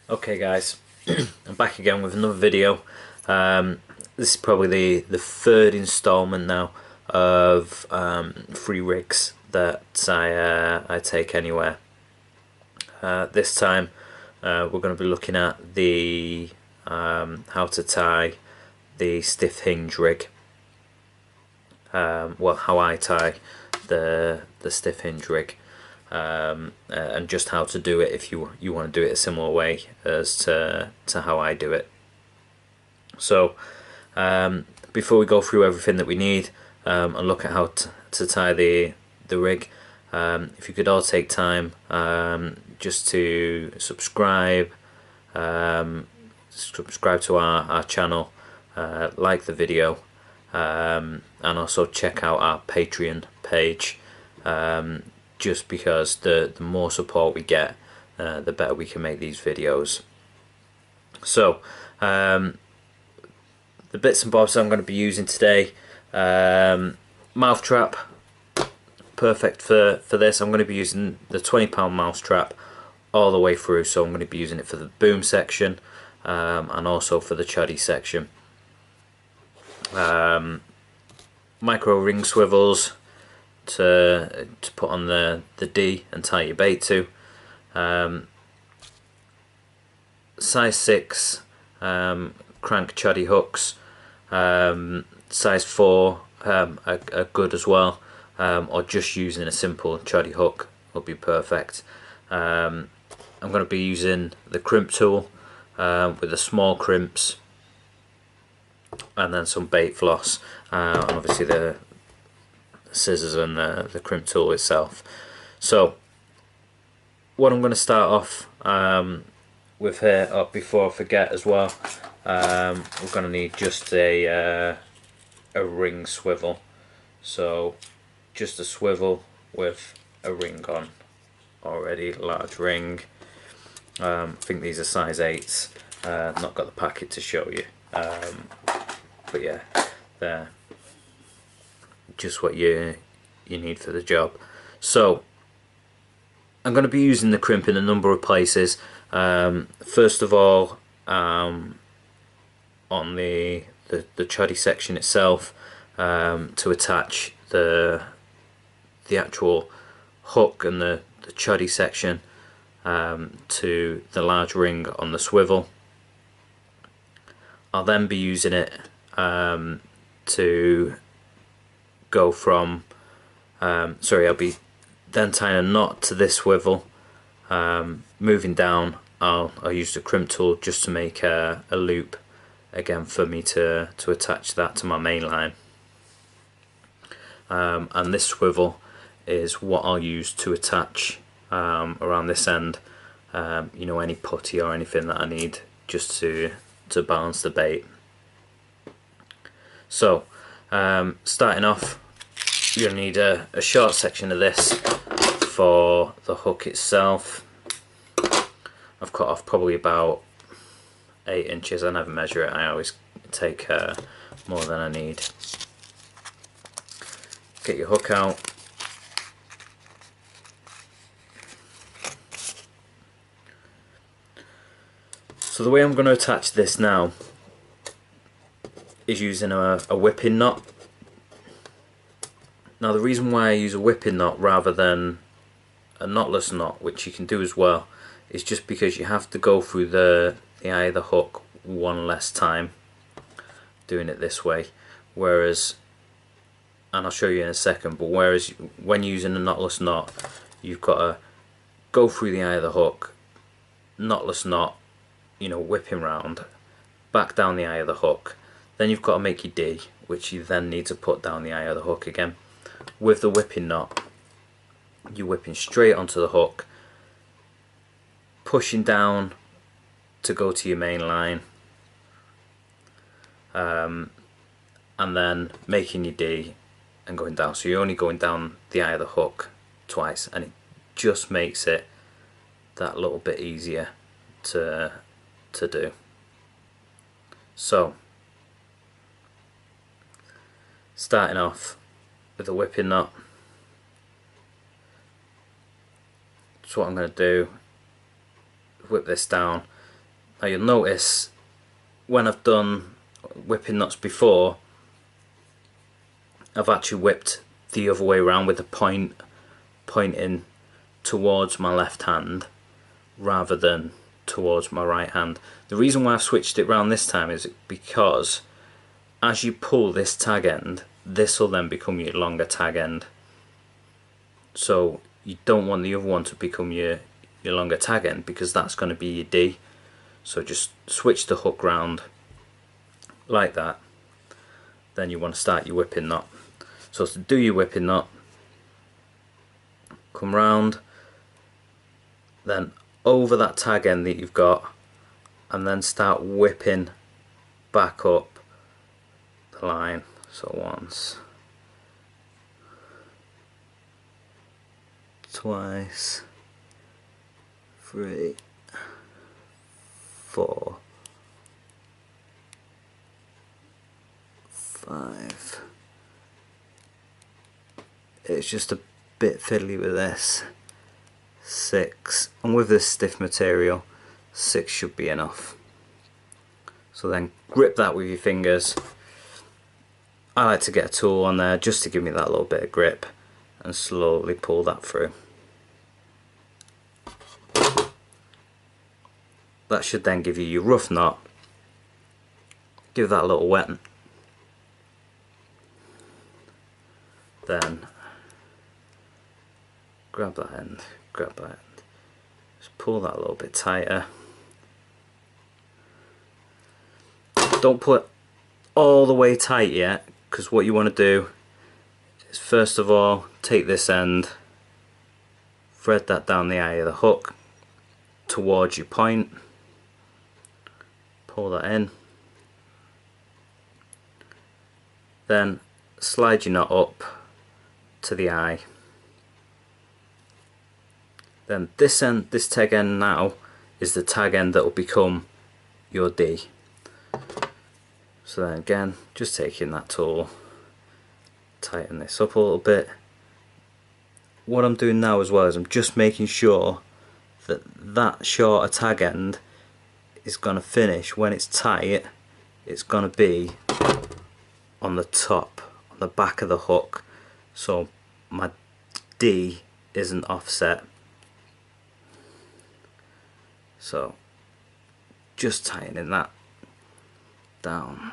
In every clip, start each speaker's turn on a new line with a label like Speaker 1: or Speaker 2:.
Speaker 1: Okay guys, I'm back again with another video. This is probably the third installment now of free rigs that I take anywhere. This time we're going to be looking at the how to tie the stiff hinge rig. Well, how I tie the stiff hinge rig. And just how to do it if you want to do it a similar way as to how I do it. So before we go through everything that we need and look at how to tie the rig, if you could all take time just to subscribe to our channel, like the video, and also check out our Patreon page. Just because the more support we get, the better we can make these videos. So the bits and bobs I'm going to be using today: mouth trap, perfect for this. I'm going to be using the £20 mouse trap all the way through, so I'm going to be using it for the boom section and also for the chuddy section. Micro ring swivels to put on the D and tie your bait to. Size 6 crank chuddy hooks. Size 4 are good as well, or just using a simple chuddy hook will be perfect. I'm going to be using the crimp tool with the small crimps, and then some bait floss, and obviously the scissors and the crimp tool itself. So what I'm going to start off with here, before I forget as well, we're going to need just a ring swivel. So just a swivel with a ring on already, large ring. I think these are size 8s. Not got the packet to show you, but yeah, they're just what you need for the job. So I'm going to be using the crimp in a number of places. First of all, on the chuddy section itself, to attach the actual hook and the chuddy section to the large ring on the swivel. I'll then be using it to go from I'll be then tying a knot to this swivel. Moving down, I'll use the crimp tool just to make a loop again for me to attach that to my main line. And this swivel is what I'll use to attach around this end, you know, any putty or anything that I need just to balance the bait. So starting off, you're going to need a short section of this for the hook itself. I've cut off probably about 8 inches. I never measure it, I always take more than I need. Get your hook out. So the way I'm going to attach this now is using a whipping knot. Now the reason why I use a whipping knot rather than a knotless knot, which you can do as well, is just because you have to go through the eye of the hook one less time doing it this way, whereas, and I'll show you in a second, but whereas when using a knotless knot, you've got to go through the eye of the hook, knotless knot, you know, whipping round, back down the eye of the hook, then you've got to make your D, which you then need to put down the eye of the hook again. With the whipping knot, you're whipping straight onto the hook, pushing down to go to your main line, and then making your D and going down. So you're only going down the eye of the hook twice, and it just makes it that little bit easier to do. So starting off with a whipping knot, so what I'm going to do, whip this down Now you'll notice when I've done whipping knots before, I've actually whipped the other way around with the point pointing towards my left hand rather than towards my right hand. The reason why I've switched it round this time is because as you pull this tag end, this will then become your longer tag end. So you don't want the other one to become your longer tag end, because that's going to be your D. So just switch the hook round like that. Then you want to start your whipping knot. So to do your whipping knot, come round, then over that tag end that you've got, and then start whipping back up the line. So once, twice, 3, 4, 5. It's just a bit fiddly with this. 6, and with this stiff material, 6 should be enough. So then grip that with your fingers. I like to get a tool on there just to give me that little bit of grip, and slowly pull that through. That should then give you your rough knot. Give that a little wet. Then grab that end, grab that end. Just pull that a little bit tighter. Don't pull it all the way tight yet, because what you want to do is first of all take this end, thread that down the eye of the hook towards your point, pull that in, then slide your knot up to the eye. Then this end, this tag end now, is the tag end that will become your D. So then again, just taking that tool, tighten this up a little bit. What I'm doing now as well is I'm just making sure that that shorter tag end is going to finish, when it's tight, it's going to be on the top, on the back of the hook, so my D isn't offset. So just tightening that down.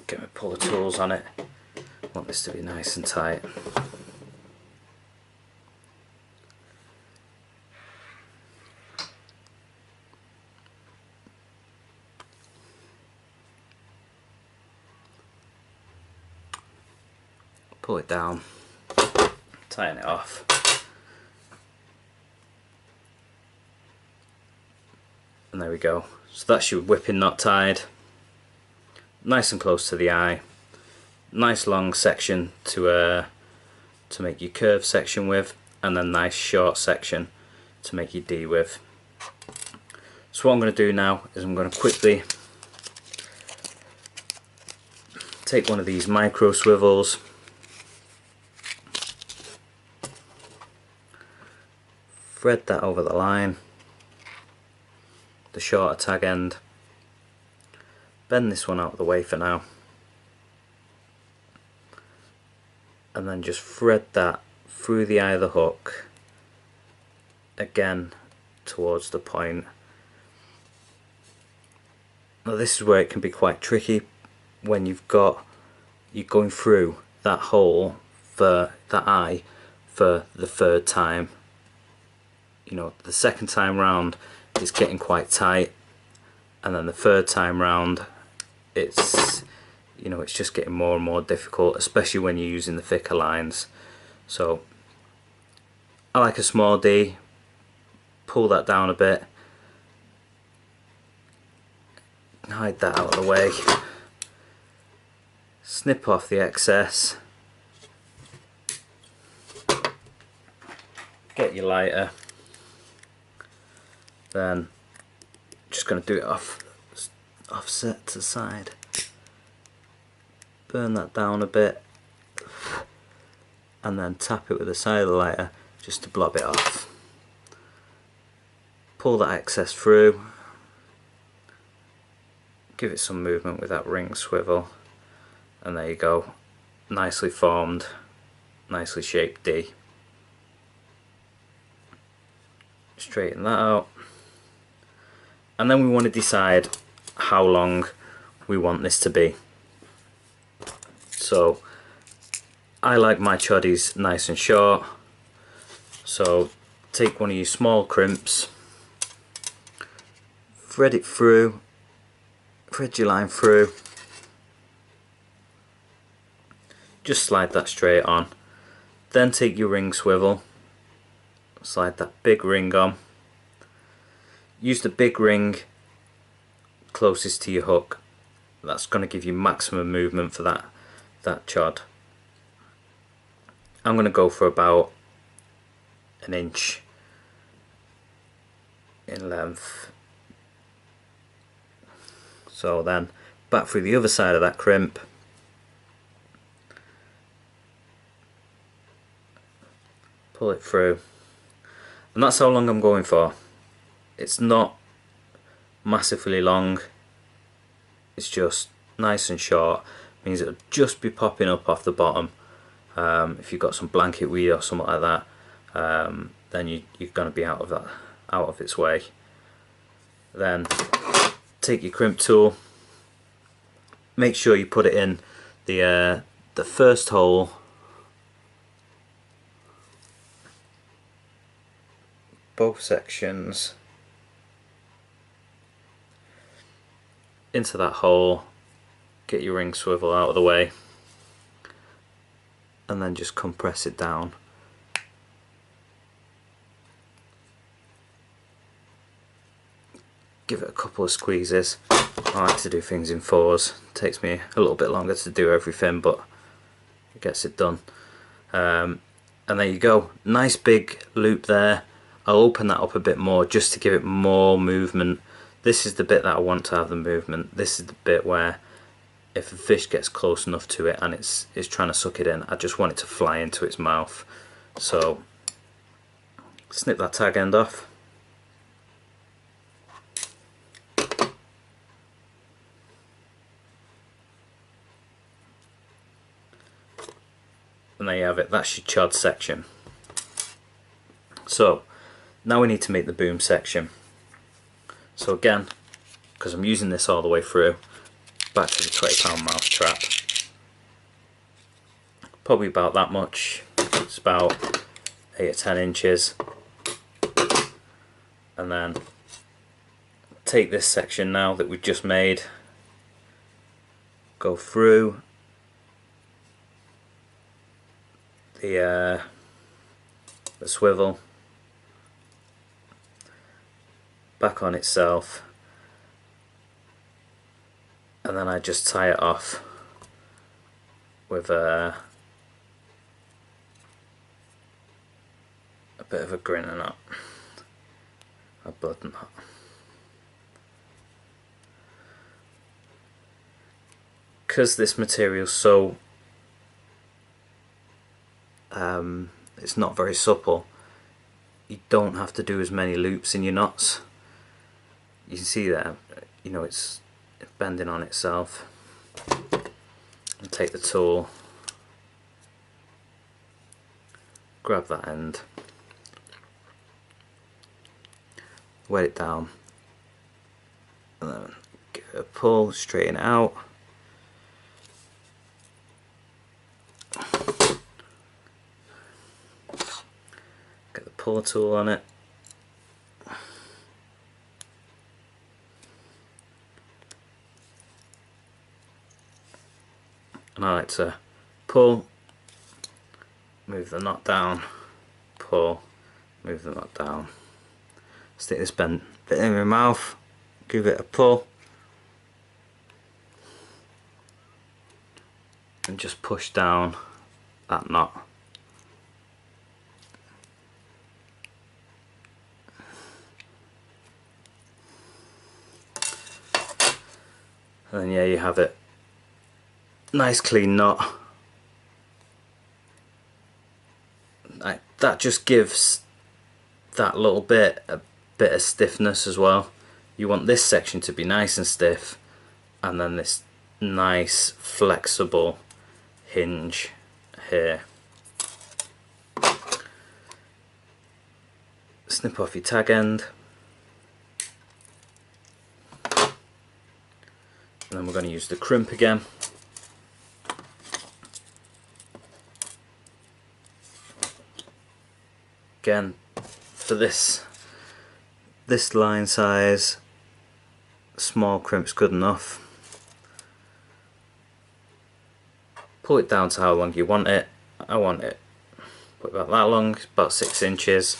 Speaker 1: Get me pull the tools on it. I want this to be nice and tight. Pull it down, tighten it off. And there we go. So that's your whipping knot tied. Nice and close to the eye. Nice long section to make your curve section with, and then nice short section to make your D with. So what I'm going to do now is I'm going to quickly take one of these micro swivels, thread that over the line, the shorter tag end, bend this one out of the way for now, and then just thread that through the eye of the hook, again towards the point. Now this is where it can be quite tricky when you're going through that hole for that eye for the third time. You know, the second time round it's getting quite tight, and then the third time round it's, you know, it's just getting more and more difficult, especially when you're using the thicker lines. So I like a small D, pull that down a bit, hide that out of the way, snip off the excess, get your lighter, then just going to do it offset to the side, burn that down a bit, and then tap it with the side of the lighter just to blob it off. Pull that excess through, give it some movement with that ring swivel, and there you go, nicely formed, nicely shaped D. Straighten that out, and then we want to decide how long we want this to be. So I like my choddies nice and short, so take one of your small crimps, thread it through, thread your line through, just slide that straight on, then take your ring swivel, slide that big ring on, use the big ring closest to your hook, that's going to give you maximum movement for that chod. I'm going to go for about an inch in length. So then back through the other side of that crimp, pull it through, and that's how long I'm going for. It's not massively long, it's just nice and short, means it'll just be popping up off the bottom. If you've got some blanket weed or something like that, then you're going to be out of its way. Then take your crimp tool, make sure you put it in the first hole, both sections into that hole, get your ring swivel out of the way, and then just compress it down. Give it a couple of squeezes. I like to do things in fours. It takes me a little bit longer to do everything, but it gets it done. And there you go, nice big loop there. I'll open that up a bit more just to give it more movement. This is the bit that I want to have the movement. This is the bit where if a fish gets close enough to it and it's trying to suck it in, I just want it to fly into its mouth. So snip that tag end off. And there you have it, that's your chod section. So now we need to make the boom section. So again, because I'm using this all the way through, back to the 20-pound mouse trap. Probably about that much, it's about 8 or 10 inches. And then take this section now that we've just made, go through the swivel, back on itself, and then I just tie it off with a bit of a grinner knot, a blood knot. Because this material's so it's not very supple, you don't have to do as many loops in your knots. You can see there, you know, it's bending on itself. And take the tool, grab that end, wet it down, and then give it a pull, straighten it out. Get the puller tool on it. And I like to pull, move the knot down, pull, move the knot down. Stick this bent bit in my mouth, give it a pull, and just push down that knot. And then yeah, you have it. Nice clean knot. That just gives that little bit a bit of stiffness as well. You want this section to be nice and stiff, and then this nice flexible hinge here. Snip off your tag end, and then we're going to use the crimp again. Again, for this line size, small crimp's good enough. Pull it down to how long you want it. I want it about that long, about 6 inches.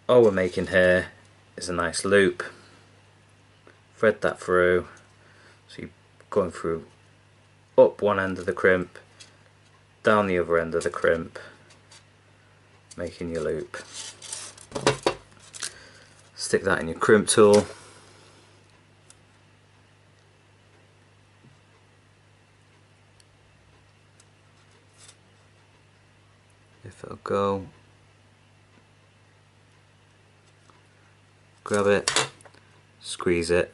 Speaker 1: All we're making here is a nice loop. Thread that through, so you're going through up one end of the crimp, down the other end of the crimp, making your loop. Stick that in your crimp tool. If it'll go, grab it, squeeze it,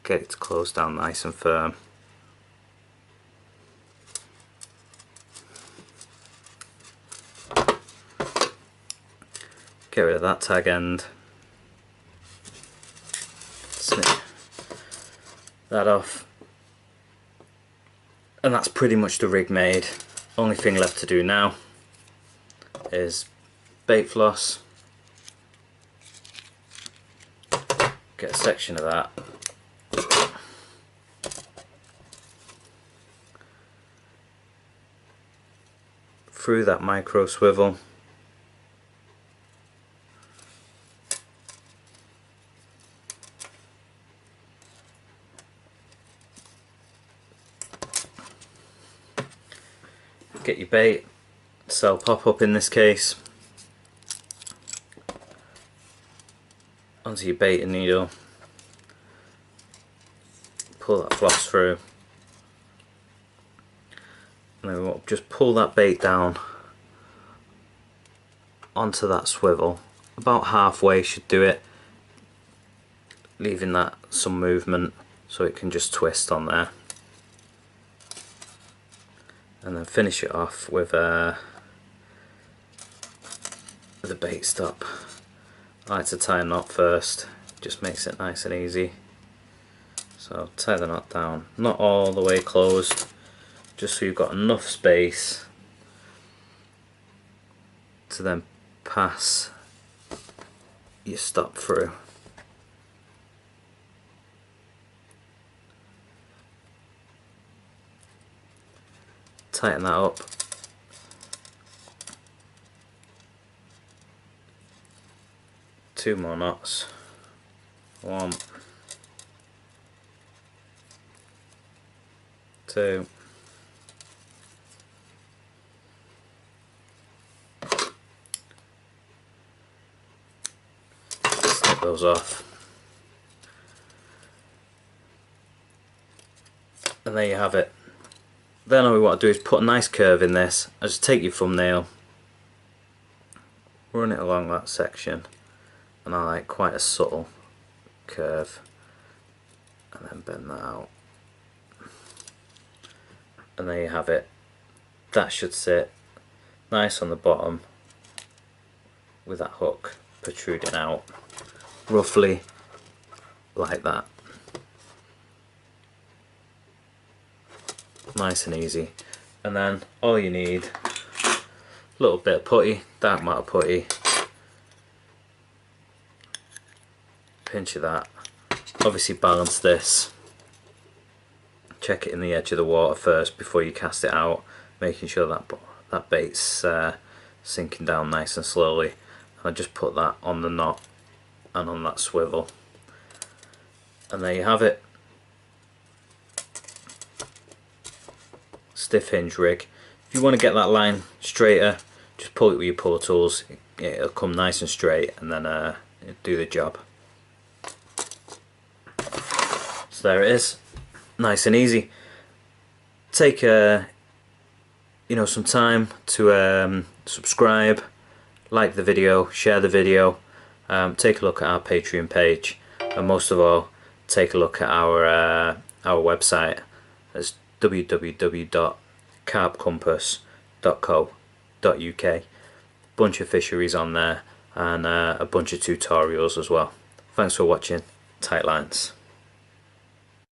Speaker 1: get it to close down nice and firm. Get rid of that tag end, snip that off, and that's pretty much the rig made. Only thing left to do now is bait floss, get a section of that, through that micro swivel, get your bait, cell pop up in this case, onto your baiting needle, pull that floss through, and then we'll just pull that bait down onto that swivel, about halfway should do it, leaving that some movement so it can just twist on there. And then finish it off with the bait stop. I like to tie a knot first, just makes it nice and easy. So tie the knot down, not all the way closed, just so you've got enough space to then pass your stop through. Tighten that up. Two more knots. One, two, snip those off. And there you have it. Then all we want to do is put a nice curve in this. I just take your thumbnail, run it along that section, and I like quite a subtle curve, and then bend that out. And there you have it. That should sit nice on the bottom with that hook protruding out, roughly like that. Nice and easy. And then all you need, a little bit of putty, that amount of putty, pinch of that, obviously balance this, check it in the edge of the water first before you cast it out, making sure that bait's sinking down nice and slowly. And I just put that on the knot and on that swivel, and there you have it. Stiff hinge rig. If you want to get that line straighter, just pull it with your pull tools, it'll come nice and straight, and then do the job. So there it is, nice and easy. Take some time to subscribe, like the video, share the video, take a look at our Patreon page, and most of all, take a look at our website. It's www.carbcompass.co.uk. Bunch of fisheries on there, and a bunch of tutorials as well. Thanks for watching. Tight lines.